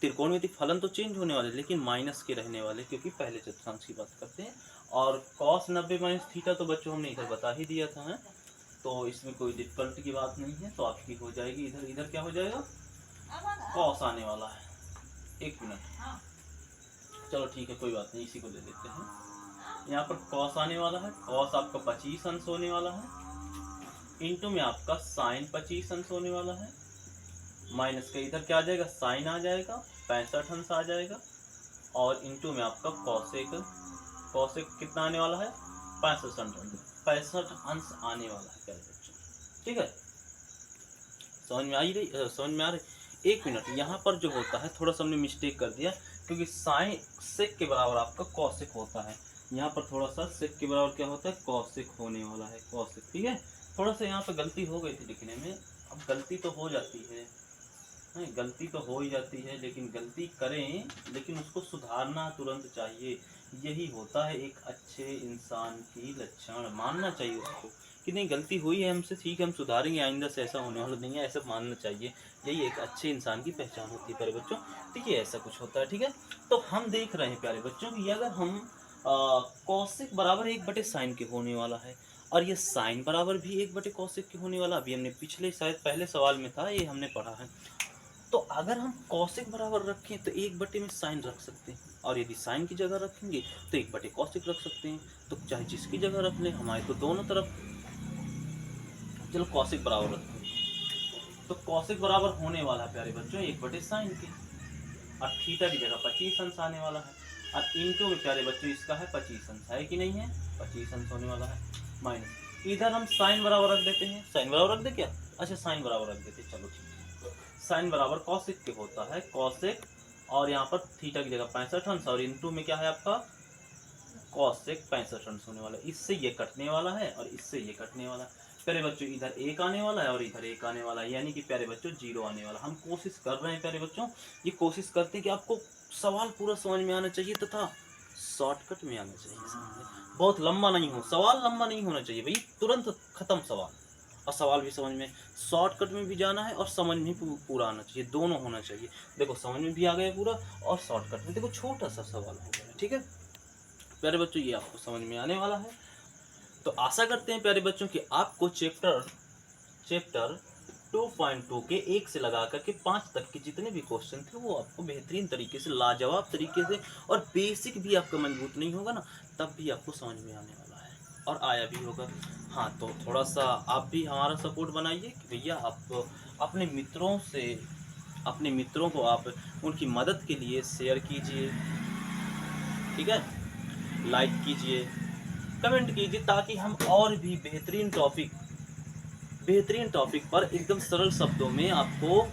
[SPEAKER 1] त्रिकोणमितीय फलन तो चेंज होने वाले लेकिन माइनस के रहने वाले, क्योंकि पहले चतुर्थांश की बात करते हैं। और कॉस 90 माइनस थीटा तो बच्चों हमने इधर बता ही दिया था है? तो इसमें कोई डिफिकल्ट की बात नहीं है, तो आपकी हो जाएगी इधर। इधर क्या हो जाएगा, कॉस आने वाला है। एक मिनट, चलो ठीक है कोई बात नहीं, इसी को ले लेते हैं। यहाँ पर कॉस आने वाला है, कॉस आपका 25 अंश होने वाला है, इंटू में आपका साइन 25 अंश होने वाला है, माइनस का इधर क्या आ जाएगा, साइन आ जाएगा 65 अंश आ जाएगा, और इंटू में आपका कॉसेक, कॉसेक कितना आने वाला है 65 अंश आने वाला है प्यारे बच्चों, ठीक है। समझ में आ रही। एक मिनट, यहाँ पर जो होता है थोड़ा सा हमने मिस्टेक कर दिया, क्योंकि साइन सेक के बराबर आपका कॉसेक होता है। यहाँ पर थोड़ा सा सेक के बराबर क्या होता है, कॉसेक होने वाला है, कॉसेक, ठीक है। थोड़ा सा यहाँ पे गलती हो गई थी लिखने में, अब गलती तो हो जाती है, गलती तो हो ही जाती है, लेकिन गलती करें लेकिन उसको सुधारना तुरंत चाहिए। यही होता है एक अच्छे इंसान की लक्षण, मानना चाहिए उसको कि नहीं गलती हुई है हमसे, ठीक है हम सुधारेंगे, आइंदा से ऐसा होने वाला नहीं है, ऐसा मानना चाहिए। यही एक अच्छे इंसान की पहचान होती है प्यारे बच्चों, ठीक है, ऐसा कुछ होता है, ठीक है। तो हम देख रहे हैं प्यारे बच्चों कि अगर हम कॉसेक बराबर 1/sin के होने वाला है, और ये साइन बराबर भी 1/cosec के होने वाला, अभी हमने पिछले शायद पहले सवाल में था, ये हमने पढ़ा है। तो अगर हम कॉसेक बराबर रखें तो 1/में साइन रख सकते हैं, और यदि साइन की जगह रखेंगे तो 1/cosec रख सकते हैं। तो चाहे जिसकी जगह रख लें, हमारे तो दोनों तरफ, चलो कॉसेक बराबर रखते हैं। तो कॉसेक बराबर होने वाला है प्यारे बच्चों 1/sin के, और थीटा की जगह 25 अंश आने वाला है, और इनटू में प्यारे बच्चों इसका है 25 अंश, है कि नहीं है, 25 अंश होने वाला है, माइनस इधर हम साइन बराबर रख देते हैं, साइन बराबर रख दे क्या, अच्छा साइन बराबर रख देते, चलो ठीक है। साइन बराबर कॉसेक के होता है, कॉसेक, और यहाँ पर थीटा की जगह 65 अंश, और इनटू में क्या है आपका कॉसेक 65 अंश होने वाला है। इससे ये कटने वाला है और इससे ये कटने वाला है प्यारे बच्चों, इधर एक आने वाला है और इधर एक आने वाला है, यानी कि प्यारे बच्चों 0 आने वाला। हम कोशिश कर रहे हैं प्यारे बच्चों, ये कोशिश करते हैं कि आपको सवाल पूरा समझ में आना चाहिए तथा शॉर्टकट में आना चाहिए, बहुत लंबा नहीं हो, सवाल लंबा नहीं होना चाहिए भाई, तुरंत खत्म सवाल, और सवाल भी समझ में, शॉर्टकट में भी जाना है और समझ में पूरा आना चाहिए, दोनों होना चाहिए। देखो समझ में भी आ गया पूरा, और शॉर्टकट में देखो छोटा सा सवाल हो गया, ठीक है प्यारे बच्चों, ये आपको समझ में आने वाला है। तो आशा करते हैं प्यारे बच्चों कि आपको चैप्टर 2.2 के 1 से लगा करके 5 तक के जितने भी क्वेश्चन थे वो आपको बेहतरीन तरीके से, लाजवाब तरीके से, और बेसिक भी आपका मजबूत नहीं होगा ना तब भी आपको समझ में आने वाला है, और आया भी होगा। हाँ तो थोड़ा सा आप भी हमारा सपोर्ट बनाइए कि भैया आप अपने मित्रों से, अपने मित्रों को आप उनकी मदद के लिए शेयर कीजिए, ठीक है, लाइक कीजिए, कमेंट कीजिए, ताकि हम और भी बेहतरीन टॉपिक पर एकदम सरल शब्दों में आपको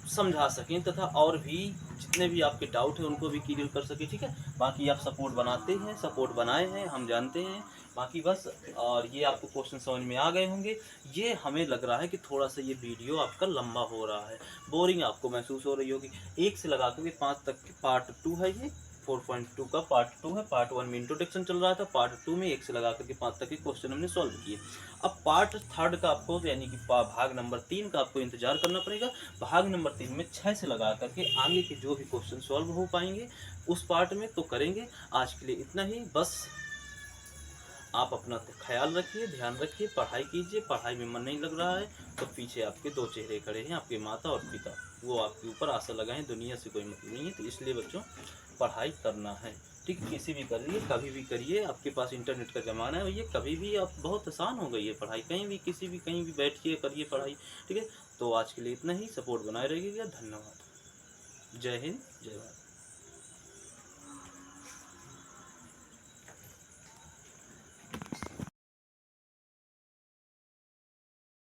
[SPEAKER 1] समझा सकें, तथा और भी जितने भी आपके डाउट हैं उनको भी क्लियर कर सकें, ठीक है। बाकी आप सपोर्ट बनाते हैं, सपोर्ट बनाए हैं, हम जानते हैं, बाकी बस, और ये आपको क्वेश्चन समझ में आ गए होंगे। ये हमें लग रहा है कि थोड़ा सा ये वीडियो आपका लंबा हो रहा है, बोरिंग आपको महसूस हो रही होगी। 1 से लगा कर 5 तक पार्ट 2 है, ये 4.2 का पार्ट 2 है। पार्ट 1 में इंट्रोडक्शन चल रहा था, पार्ट 2 में 1 से लगा करके 5 तक के क्वेश्चन हमने सॉल्व किए। अब पार्ट 3 का आपको, यानी कि भाग नंबर 3 का आपको इंतजार करना पड़ेगा। भाग नंबर 3 में 6 से लगा करके आगे के जो भी क्वेश्चन सॉल्व हो पाएंगे उस पार्ट में तो करेंगे। आज के लिए इतना ही, बस आप अपना ख्याल रखिए, ध्यान रखिए, पढ़ाई कीजिए। पढ़ाई में मन नहीं लग रहा है तो पीछे आपके 2 चेहरे खड़े हैं, आपके माता और पिता, वो आपके ऊपर आशा लगाएं, दुनिया से कोई मतलब नहीं है। तो इसलिए बच्चों पढ़ाई करना है, ठीक, किसी भी करिए, कभी भी करिए, आपके पास इंटरनेट का ज़माना है भैया, कभी भी आप, बहुत आसान हो गई है पढ़ाई, कहीं भी किसी भी कहीं भी बैठिए करिए पढ़ाई, ठीक है। तो आज के लिए इतना ही, सपोर्ट बनाए रहिएगा, धन्यवाद, जय हिंद, जय भारत।